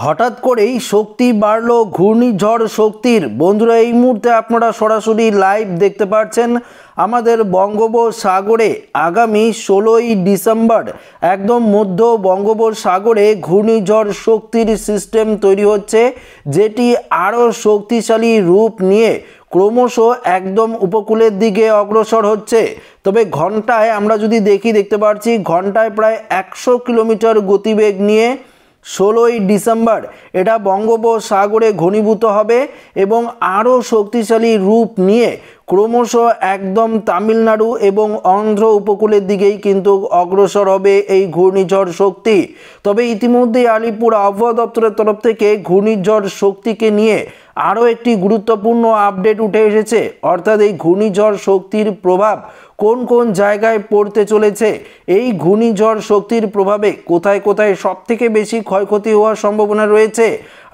হঠাৎ করেই শক্তি বাড়লো ঘূর্ণিঝড় শক্তির। বন্ধুরা, এই মুহূর্তে আপনারা সরাসরি লাইভ দেখতে পাচ্ছেন আমাদের বঙ্গোপসাগরে আগামী 16ই ডিসেম্বর একদম মধ্য বঙ্গোপসাগরে ঘূর্ণিঝড় শক্তির সিস্টেম তৈরি হচ্ছে, যেটি আরও শক্তিশালী রূপ নিয়ে ক্রমশ একদম উপকূলের দিকে অগ্রসর হচ্ছে। তবে ঘন্টায় আমরা যদি দেখতে পাচ্ছি ঘন্টায় প্রায় 100 কিলোমিটার গতিবেগ নিয়ে 16ই ডিসেম্বর এটা বঙ্গোপসাগরে ঘনীভূত হবে এবং আরও শক্তিশালী রূপ নিয়ে ক্রমশ একদম তামিলনাড়ু এবং অন্ধ্র উপকূলের দিকেই কিন্তু অগ্রসর হবে এই ঘূর্ণিঝড় শক্তি। তবে ইতিমধ্যেই আলিপুর আবহাওয়া দপ্তরের তরফ থেকে ঘূর্ণিঝড় শক্তিকে নিয়ে আরও একটি গুরুত্বপূর্ণ আপডেট উঠে এসেছে, অর্থাৎ এই ঘূর্ণিঝড় শক্তির প্রভাব কোন কোন জায়গায় পড়তে চলেছে, এই ঘূর্ণিঝড় শক্তির প্রভাবে কোথায় কোথায় সবথেকে বেশি ক্ষয়ক্ষতি হওয়ার সম্ভাবনা রয়েছে।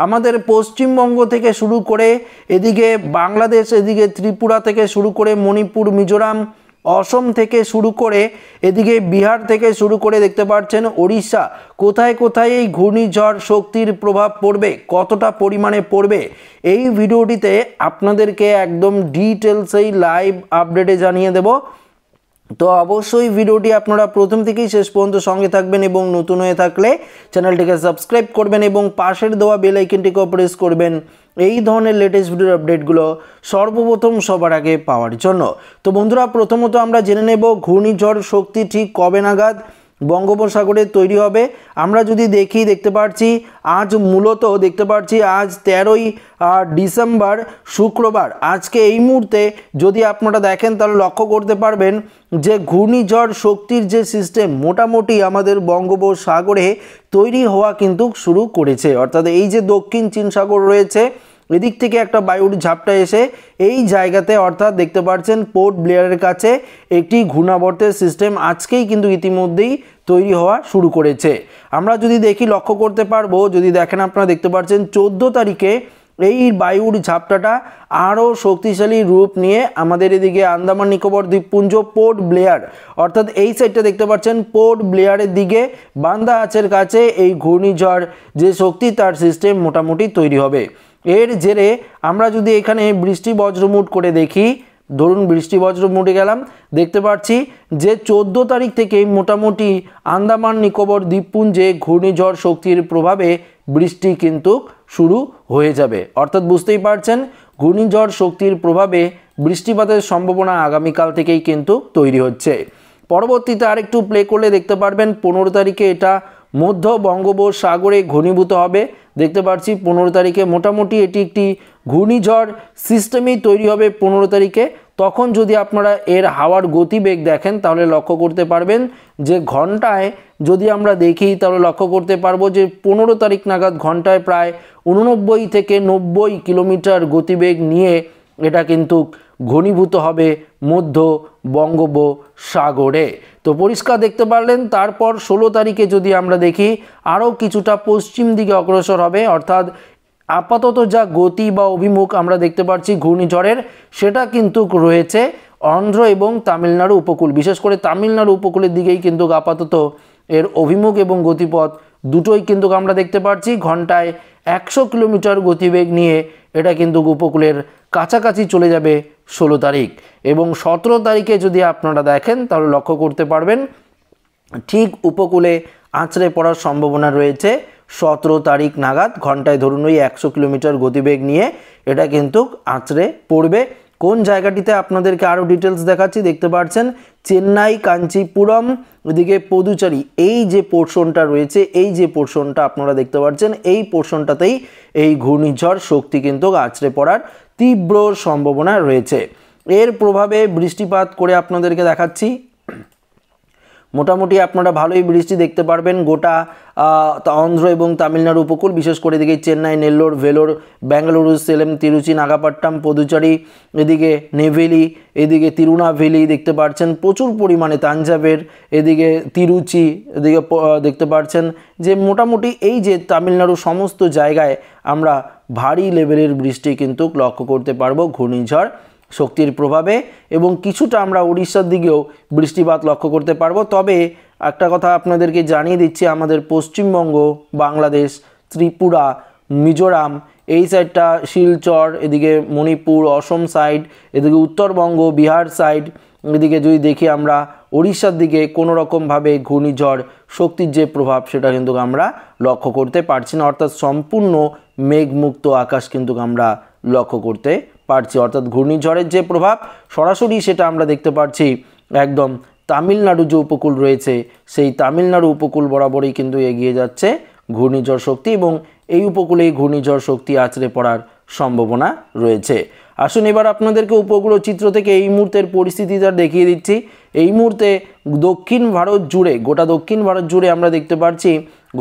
আমাদের পশ্চিমবঙ্গ থেকে শুরু করে এদিকে বাংলাদেশ, এদিকে ত্রিপুরা থেকে শুরু করে মণিপুর, মিজোরাম, অসম থেকে শুরু করে এদিকে বিহার থেকে শুরু করে দেখতে পাচ্ছেন ওড়িশা, কোথায় কোথায় এই ঘূর্ণিঝড় শক্তির প্রভাব পড়বে, কতটা পরিমাণে পড়বে, এই ভিডিওটিতে আপনাদেরকে একদম ডিটেলসেই লাইভ আপডেটে জানিয়ে দেব। তো অবশ্যই ভিডিওটি আপনারা প্রথম থেকেই শেষ পর্যন্ত সঙ্গে থাকবেন এবং নতুন হয়ে থাকলে চ্যানেলটিকে সাবস্ক্রাইব করবেন এবং পাশের দেওয়া বেল আইকনটিকেও প্রেস করবেন এই ধরনের লেটেস্ট ভিডিওর আপডেটগুলো সর্বপ্রথম সবার আগে পাওয়ার জন্য। তো বন্ধুরা, প্রথমত আমরা জেনে নেব ঘূর্ণিঝড় শক্তি ঠিক কবে নাগাদ বঙ্গোপসাগরে তৈরি হবে। আমরা যদি দেখতে পাচ্ছি আজ মূলত দেখতে পাচ্ছি আজ 13ই ডিসেম্বর শুক্রবার। আজকে এই মুহূর্তে যদি আপনারা দেখেন তাহলে লক্ষ্য করতে পারবেন যে ঘূর্ণিঝড় শক্তির যে সিস্টেম মোটামুটি আমাদের বঙ্গোপসাগরে তৈরি হওয়া কিন্তু শুরু করেছে। অর্থাৎ এই যে দক্ষিণ চীন সাগর রয়েছে, এদিক থেকে একটা বায়ুর ঝাপটা এসে এই জায়গাতে অর্থাৎ দেখতে পাচ্ছেন পোর্ট ব্লেয়ারের কাছে একটি ঘূর্ণাবর্তের সিস্টেম আজকেই কিন্তু ইতিমধ্যেই তৈরি হওয়া শুরু করেছে। আমরা যদি লক্ষ্য করতে পারবো, যদি দেখেন আপনারা দেখতে পাচ্ছেন 14 তারিখে এই বায়ুর ঝাপটাটা আরও শক্তিশালী রূপ নিয়ে আমাদের এদিকে আন্দামান নিকোবর দ্বীপপুঞ্জ পোর্ট ব্লেয়ার, অর্থাৎ এই সাইডটা দেখতে পাচ্ছেন পোর্ট ব্লেয়ারের দিকে বান্দা আচের কাছে এই ঘূর্ণিঝড় যে শক্তি তার সিস্টেম মোটামুটি তৈরি হবে। এর জেরে আমরা যদি এখানে বৃষ্টি বজ্রমুট করে দেখি, ধরুন বৃষ্টি বজ্রমুটে গেলাম, দেখতে পাচ্ছি যে 14 তারিখ থেকে মোটামুটি আন্দামান নিকোবর দ্বীপপুঞ্জে ঘূর্ণিঝড় শক্তির প্রভাবে বৃষ্টি কিন্তু শুরু হয়ে যাবে। অর্থাৎ বুঝতেই পারছেন ঘূর্ণিঝড় শক্তির প্রভাবে বৃষ্টিপাতের সম্ভাবনা আগামীকাল থেকেই কিন্তু তৈরি হচ্ছে। পরবর্তীতে আরেকটু প্লে করলে দেখতে পারবেন 15 তারিখে এটা মধ্য বঙ্গোপসাগরে ঘনীভূত হবে। দেখতে পাচ্ছি 15 তারিখে মোটামুটি এটি একটি ঘূর্ণিঝড় সিস্টেমই তৈরি হবে 15 তারিখে। তখন যদি আপনারা এর হাওয়ার গতিবেগ দেখেন তাহলে লক্ষ্য করতে পারবেন যে ঘন্টায় যদি আমরা দেখি তাহলে লক্ষ্য করতে পারবো যে 15 তারিখ নাগাদ ঘন্টায় প্রায় 89 থেকে 90 কিলোমিটার গতিবেগ নিয়ে এটা কিন্তু ঘনীভূত হবে মধ্য বঙ্গোপসাগরে। তো পরিষ্কার দেখতে পারলেন। তারপর 16 তারিখে যদি আমরা দেখি আরও কিছুটা পশ্চিম দিকে অগ্রসর হবে, অর্থাৎ আপাতত যা গতি বা অভিমুখ আমরা দেখতে পাচ্ছি ঘূর্ণিঝড়ের, সেটা কিন্তু রয়েছে অন্ধ্র এবং তামিলনাড়ু উপকূল, বিশেষ করে তামিলনাড়ু উপকূলের দিকেই কিন্তু আপাতত এর অভিমুখ এবং গতিপথ দুটোই কিন্তু আমরা দেখতে পাচ্ছি। ঘন্টায় 100 কিলোমিটার গতিবেগ নিয়ে এটা কিন্তু উপকূলের কাছাকাছি চলে যাবে 16 তারিখ এবং 17 তারিখে যদি আপনারা দেখেন তাহলে লক্ষ্য করতে পারবেন ঠিক উপকূলে আছড়ে পড়ার সম্ভাবনা রয়েছে 17 তারিখ নাগাদ। ঘন্টায় ধরুন ওই 100 কিলোমিটার গতিবেগ নিয়ে এটা কিন্তু আছড়ে পড়বে। কোন জায়গাটিতে আপনাদেরকে আরও ডিটেলস দেখাচ্ছি, দেখতে পাচ্ছেন চেন্নাই, কাঞ্চিপুরম, এদিকে পদুচারি, এই যে পোর্শনটা রয়েছে, এই যে পোর্শনটা আপনারা দেখতে পাচ্ছেন, এই পোর্শনটাতেই এই ঘূর্ণিঝড় শক্তি কিন্তু আছড়ে পড়ার তীব্র সম্ভাবনা রয়েছে। এর প্রভাবে বৃষ্টিপাত করে আপনাদেরকে দেখাচ্ছি, মোটামুটি আপনারা ভালোই বৃষ্টি দেখতে পারবেন গোটা অন্ধ্র এবং তামিলনাড়ু উপকূল, বিশেষ করে এদিকে চেন্নাই, নেল্লোর, ভেলোর, বেঙ্গালুরু, সেলেম, তিরুচি, নাগাপাট্টাম, পদুচারি, এদিকে নেভেলি, এদিকে তিরুনাভেলি দেখতে পাচ্ছেন প্রচুর পরিমাণে, তাঞ্জাবের, এদিকে তিরুচি, এদিকে দেখতে পাচ্ছেন যে মোটামুটি এই যে তামিলনাড়ু সমস্ত জায়গায় আমরা ভারী লেভেলের বৃষ্টি কিন্তু লক্ষ্য করতে পারবো ঘূর্ণিঝড় শক্তির প্রভাবে এবং কিছুটা আমরা উড়িষ্যার দিকেও বৃষ্টিপাত লক্ষ্য করতে পারবো। তবে একটা কথা আপনাদেরকে জানিয়ে দিচ্ছি, আমাদের পশ্চিমবঙ্গ, বাংলাদেশ, ত্রিপুরা, মিজোরাম, এই সাইডটা শিলচর, এদিকে মণিপুর, অসম সাইড, এদিকে উত্তরবঙ্গ, বিহার সাইড, এদিকে যদি দেখি আমরা উড়িষ্যার দিকে কোনো রকমভাবে ঘূর্ণিঝড় শক্তির যে প্রভাব সেটা কিন্তু আমরা লক্ষ্য করতে পারছি না, অর্থাৎ সম্পূর্ণ মেঘমুক্ত আকাশ কিন্তু আমরা লক্ষ্য করতে পারছি। অর্থাৎ ঘূর্ণিঝড়ের যে প্রভাব সরাসরি সেটা আমরা দেখতে পাচ্ছি একদম তামিলনাড়ু যে উপকূল রয়েছে সেই তামিলনাড়ু উপকূল বরাবরই কিন্তু এগিয়ে যাচ্ছে ঘূর্ণিঝড় শক্তি, এবং এই উপকূলেই ঘূর্ণিঝড় শক্তি আছড়ে পড়ার সম্ভাবনা রয়েছে। আসুন এবার আপনাদেরকে উপগ্রহ চিত্র থেকে এই মুহূর্তের পরিস্থিতিটা দেখিয়ে দিচ্ছি। এই মুহূর্তে দক্ষিণ ভারত জুড়ে, গোটা দক্ষিণ ভারত জুড়ে আমরা দেখতে পাচ্ছি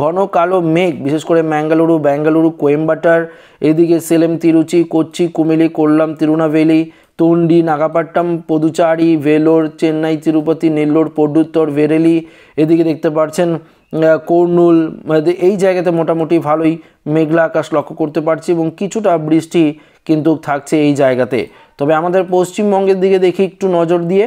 ঘন কালো মেঘ, বিশেষ করে ম্যাঙ্গালুরু, বেঙ্গালুরু, কোয়েম্বাটার, এদিকে সেলেম, তিরুচি, কোচ্চি, কুমিলি, কোল্লাম, তিরুনাভেলি, তুন্ডি, নাগাপাট্টাম, পদুচারি, ভেলোর, চেন্নাই, তিরুপতি, নেল্লোর, পড্ডুত্তর, ভেরেলি, এদিকে দেখতে পাচ্ছেন কর্নুল, এই জায়গাতে মোটামুটি ভালোই মেঘলা আকাশ লক্ষ্য করতে পারছি এবং কিছুটা বৃষ্টি কিন্তু থাকছে এই জায়গাতে। তবে আমাদের পশ্চিমবঙ্গের দিকে দেখি একটু নজর দিয়ে,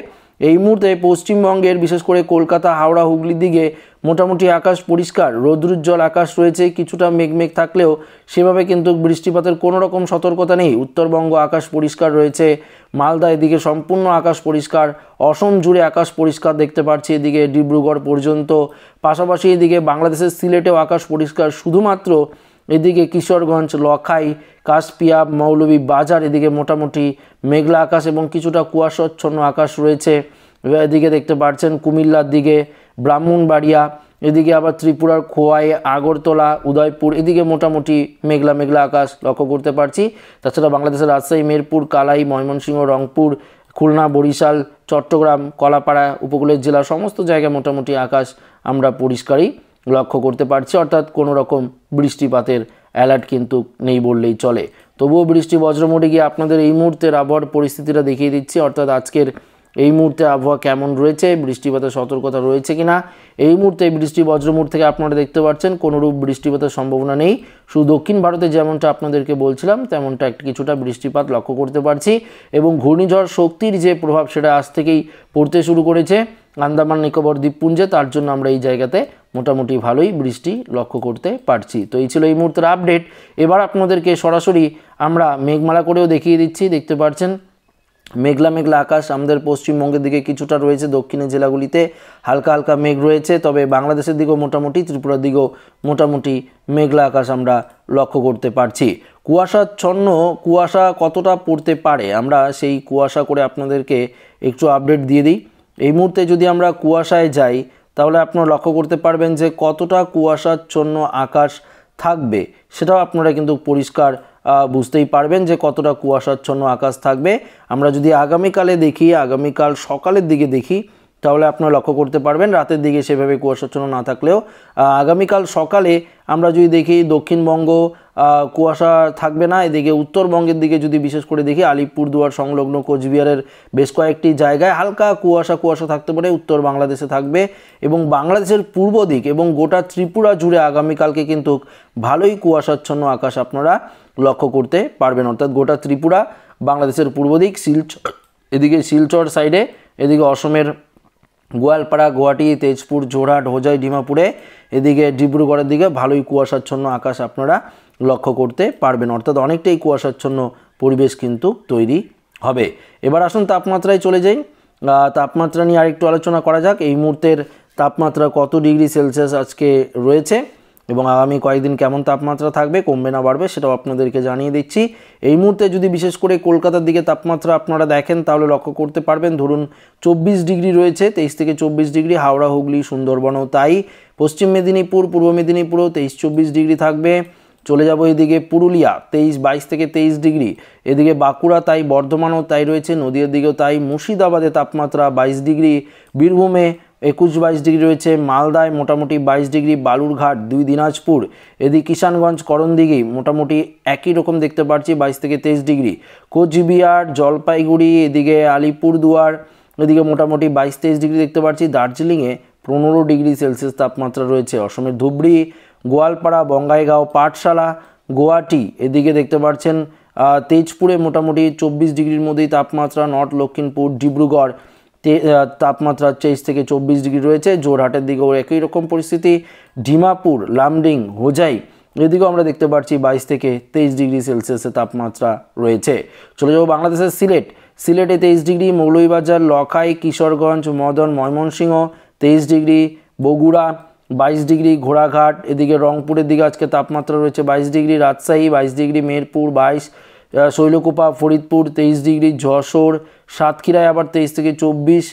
এই মুহূর্তে পশ্চিমবঙ্গের বিশেষ করে কলকাতা, হাওড়া, হুগলির দিকে মোটামুটি আকাশ পরিষ্কার, রৌদ্রোজ্জ্বল আকাশ রয়েছে, কিছুটা মেঘ থাকলেও সেভাবে কিন্তু বৃষ্টিপাতের কোনো রকম সতর্কতা নেই। উত্তরবঙ্গ আকাশ পরিষ্কার রয়েছে, মালদা এদিকে সম্পূর্ণ আকাশ পরিষ্কার, অসম জুড়ে আকাশ পরিষ্কার দেখতে পাচ্ছি, এদিকে ডিব্রুগড় পর্যন্ত, পাশাপাশি এদিকে বাংলাদেশের সিলেটেও আকাশ পরিষ্কার, শুধুমাত্র এদিকে কিশোরগঞ্জ, লখাই, কাশপিয়া, মৌলভী বাজার এদিকে মোটামুটি মেঘলা আকাশ এবং কিছুটা কুয়াশাচ্ছন্ন আকাশ রয়েছে। এদিকে দেখতে পাচ্ছেন কুমিল্লার দিকে, ব্রাহ্মণবাড়িয়া, এদিকে আবার ত্রিপুরার খোয়াই, আগরতলা, উদয়পুর এদিকে মোটামুটি মেঘলা আকাশ লক্ষ্য করতে পারছি। তাছাড়া বাংলাদেশের রাজশাহী, মেরপুর, কালাই, ময়মনসিংহ, রংপুর, খুলনা, বরিশাল, চট্টগ্রাম, কলাপাড়া উপকূলের জেলা সমস্ত জায়গায় মোটামুটি আকাশ আমরা পরিষ্কারই লক্ষ্য করতে পারছি, অর্থাৎ কোনো রকম বৃষ্টিপাতের অ্যালার্ট কিন্তু নেই বললেই চলে। তবুও বৃষ্টি বজ্রমোটে গিয়ে আপনাদের এই মুহূর্তের আবহাওয়ার পরিস্থিতিটা দেখিয়ে দিচ্ছি, অর্থাৎ আজকের এই মুহূর্তে আবহাওয়া কেমন রয়েছে, বৃষ্টিপাতের সতর্কতা রয়েছে কিনা। এই মুহূর্তে বৃষ্টি বজ্রমুট থেকে আপনারা দেখতে পাচ্ছেন কোনোরূপ বৃষ্টিপাতের সম্ভাবনা নেই, শুধু দক্ষিণ ভারতে যেমনটা আপনাদেরকে বলছিলাম তেমনটা কিছুটা বৃষ্টিপাত লক্ষ্য করতে পারছি এবং ঘূর্ণিঝড় শক্তির যে প্রভাব সেটা আজ থেকেই পড়তে শুরু করেছে আন্দামান নিকোবর দ্বীপপুঞ্জে, তার জন্য আমরা এই জায়গাতে মোটামুটি ভালোই বৃষ্টি লক্ষ্য করতে পারছি। তো এই ছিল এই মুহূর্তের আপডেট। এবার আপনাদেরকে সরাসরি আমরা মেঘমালা করেও দেখিয়ে দিচ্ছি, দেখতে পাচ্ছেন মেঘলা আকাশ আমাদের পশ্চিমবঙ্গের দিকে কিছুটা রয়েছে, দক্ষিণের জেলাগুলিতে হালকা মেঘ রয়েছে, তবে বাংলাদেশের দিকেও মোটামুটি, ত্রিপুরার দিকেও মোটামুটি মেঘলা আকাশ আমরা লক্ষ্য করতে পারছি। কুয়াশা কতটা পড়তে পারে আমরা সেই কুয়াশা করে আপনাদেরকে একটু আপডেট দিয়ে দিই। এই মুহূর্তে যদি আমরা কুয়াশায় যাই তাহলে আপনারা লক্ষ্য করতে পারবেন যে কতটা কুয়াশাচ্ছন্ন আকাশ থাকবে, সেটাও আপনারা কিন্তু পরিষ্কার বুঝতেই পারবেন যে কতটা কুয়াশাচ্ছন্ন আকাশ থাকবে। আমরা যদি আগামীকালে দেখি, আগামীকাল সকালের দিকে দেখি তাহলে আপনারা লক্ষ্য করতে পারবেন রাতের দিকে সেভাবে কুয়াশাচ্ছন্ন না থাকলেও আগামীকাল সকালে আমরা যদি দেখি দক্ষিণবঙ্গ কুয়াশা থাকবে না, এদিকে উত্তরবঙ্গের দিকে যদি বিশেষ করে দেখি আলিপুরদুয়ার সংলগ্ন কোচবিহারের বেশ কয়েকটি জায়গায় হালকা কুয়াশা থাকতে পারে, উত্তর বাংলাদেশে থাকবে এবং বাংলাদেশের পূর্ব দিক এবং গোটা ত্রিপুরা জুড়ে আগামীকালকে কিন্তু ভালোই কুয়াশাচ্ছন্ন আকাশ আপনারা লক্ষ্য করতে পারবেন, অর্থাৎ গোটা ত্রিপুরা, বাংলাদেশের পূর্ব দিক, এদিকে শিলচর সাইডে, এদিকে অসমের গোয়ালপাড়া, গুয়াহাটি, তেজপুর, যোরহাট, হোজাই, ডিমাপুরে, এদিকে ডিব্রুগড়ের দিকে ভালোই কুয়াশাচ্ছন্ন আকাশ আপনারা লক্ষ্য করতে পারবেন, অর্থাৎ অনেকটাই কুয়াশাচ্ছন্ন পরিবেশ কিন্তু তৈরি হবে। এবার আসুন তাপমাত্রায় চলে যাই, তাপমাত্রা নিয়ে আরেকটু আলোচনা করা যাক। এই মুহূর্তের তাপমাত্রা কত ডিগ্রি সেলসিয়াস আজকে রয়েছে এবং আগামী কয়েকদিন কেমন তাপমাত্রা থাকবে, কমবে না বাড়বে সেটাও আপনাদেরকে জানিয়ে দিচ্ছি। এই মুহূর্তে যদি বিশেষ করে কলকাতার দিকে তাপমাত্রা আপনারা দেখেন তাহলে লক্ষ্য করতে পারবেন ধরুন 24 ডিগ্রি রয়েছে, 23 থেকে 24 ডিগ্রি, হাওড়া, হুগলি, সুন্দরবনও তাই, পশ্চিম মেদিনীপুর, পূর্ব মেদিনীপুরও 23-24 ডিগ্রি থাকবে। চলে যাব এদিকে পুরুলিয়া 22 থেকে 23 ডিগ্রি, এদিকে বাঁকুড়া তাই, বর্ধমানও তাই রয়েছে, নদীয়ার দিকেও তাই, মুর্শিদাবাদে তাপমাত্রা 22 ডিগ্রি, বীরভূমে 21-22 ডিগ্রি রয়েছে, মালদায় মোটামুটি 22 ডিগ্রি, বালুরঘাট 2 দিনাজপুর, এদিকে কিষানগঞ্জ, করণদিঘি মোটামুটি একই রকম দেখতে পাচ্ছি 22 থেকে 23 ডিগ্রি, কোচবিহার, জলপাইগুড়ি, এদিকে আলিপুরদুয়ার এদিকে মোটামুটি 22-23 ডিগ্রি দেখতে পাচ্ছি, দার্জিলিংয়ে 15 ডিগ্রি সেলসিয়াস তাপমাত্রা রয়েছে, অসমের ধুবড়ি, গোয়ালপাড়া, বঙ্গাইগাঁও, পাঠশালা, গুয়াহাটি এদিকে দেখতে পাচ্ছেন তেজপুরে মোটামুটি 24 ডিগ্রির মধ্যেই তাপমাত্রা, নর্থ লক্ষিমপুর, ডিব্রুগড় তাপমাত্রা 23 থেকে 24 ডিগ্রি রয়েছে, জোরহাটের দিকেও একই রকম পরিস্থিতি, ডিমাপুর, লামডিং, হোজাই এদিকেও আমরা দেখতে পাচ্ছি 22 থেকে 23 ডিগ্রি সেলসিয়াসের তাপমাত্রা রয়েছে। চলে যাবো বাংলাদেশের সিলেটে 23 degree, Moulvibazar, Lakhai, Kishoreganj, Madan, Mymensingh 23 degree, Bogura 22 degree, ঘোড়াঘাট, এদিকে রংপুরের দিকে আজকে তাপমাত্রা রয়েছে 22 degree, Rajshahi 22 degree, Meherpur 22, Shailkupa, Faridpur 23 degree, Jessore, সাতক্ষীরায় আবার 23 থেকে 24,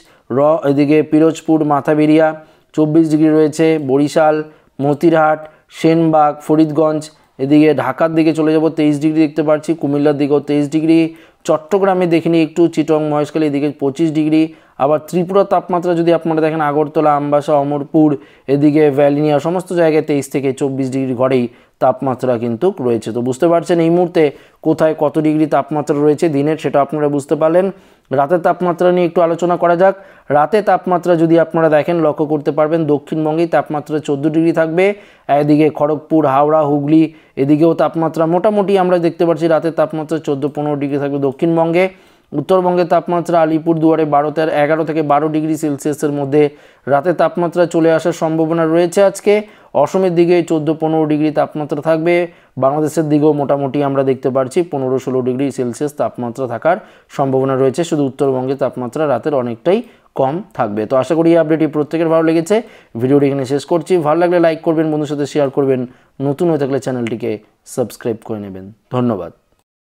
এদিকে পিরোজপুর, মাথাবেরিয়া 24 ডিগ্রি রয়েছে, বরিশাল, মতিরহাট, সেনবাগ, ফরিদগঞ্জ, এদিকে ঢাকার দিকে চলে যাব 23 ডিগ্রি দেখতে পাচ্ছি, কুমিল্লার দিকেও 23 ডিগ্রি, চট্টগ্রামে দেখিনি একটু, চিটং, মহেশখালী এদিকে 25 ডিগ্রি। আবার ত্রিপুরার তাপমাত্রা যদি আপনারা দেখেন আগরতলা, আমবাসা, অমরপুর, এদিকে ভ্যালিনিয়া সমস্ত জায়গায় 23 থেকে 24 ডিগ্রি ঘরেই তাপমাত্রা কিন্তু রয়েছে। তো বুঝতে পারছেন এই মুহূর্তে কোথায় কত ডিগ্রি তাপমাত্রা রয়েছে দিনের, সেটা আপনারা বুঝতে পারলেন। রাতের তাপমাত্রা নিয়ে একটু আলোচনা করা যাক। রাতে তাপমাত্রা যদি আপনারা দেখেন লক্ষ্য করতে পারবেন দক্ষিণবঙ্গেই তাপমাত্রা 14 ডিগ্রি থাকবে, এদিকে খড়গপুর, হাওড়া, হুগলি এদিকেও তাপমাত্রা মোটামুটি আমরা দেখতে পাচ্ছি রাতের তাপমাত্রা 14-15 ডিগ্রি থাকবে দক্ষিণবঙ্গে। উত্তরবঙ্গের তাপমাত্রা আলিপুরদুয়ারে 11 থেকে 12 ডিগ্রি সেলসিয়াসের মধ্যে রাতের তাপমাত্রা চলে আসার সম্ভাবনা রয়েছে আজকে। অসমের দিকে 14-15 ডিগ্রি তাপমাত্রা থাকবে, বাংলাদেশের দিকেও মোটামুটি আমরা দেখতে পাচ্ছি 15-16 ডিগ্রি সেলসিয়াস তাপমাত্রা থাকার সম্ভাবনা রয়েছে, শুধু উত্তরবঙ্গের তাপমাত্রা রাতের অনেকটাই কম থাকবে। তো আশা করি এই আপডেটটি প্রত্যেকের ভালো লেগেছে। ভিডিওটি এখানে শেষ করছি, ভালো লাগলে লাইক করবেন, বন্ধুর সাথে শেয়ার করবেন, নতুন হয়ে থাকলে চ্যানেলটিকে সাবস্ক্রাইব করে নেবেন। ধন্যবাদ।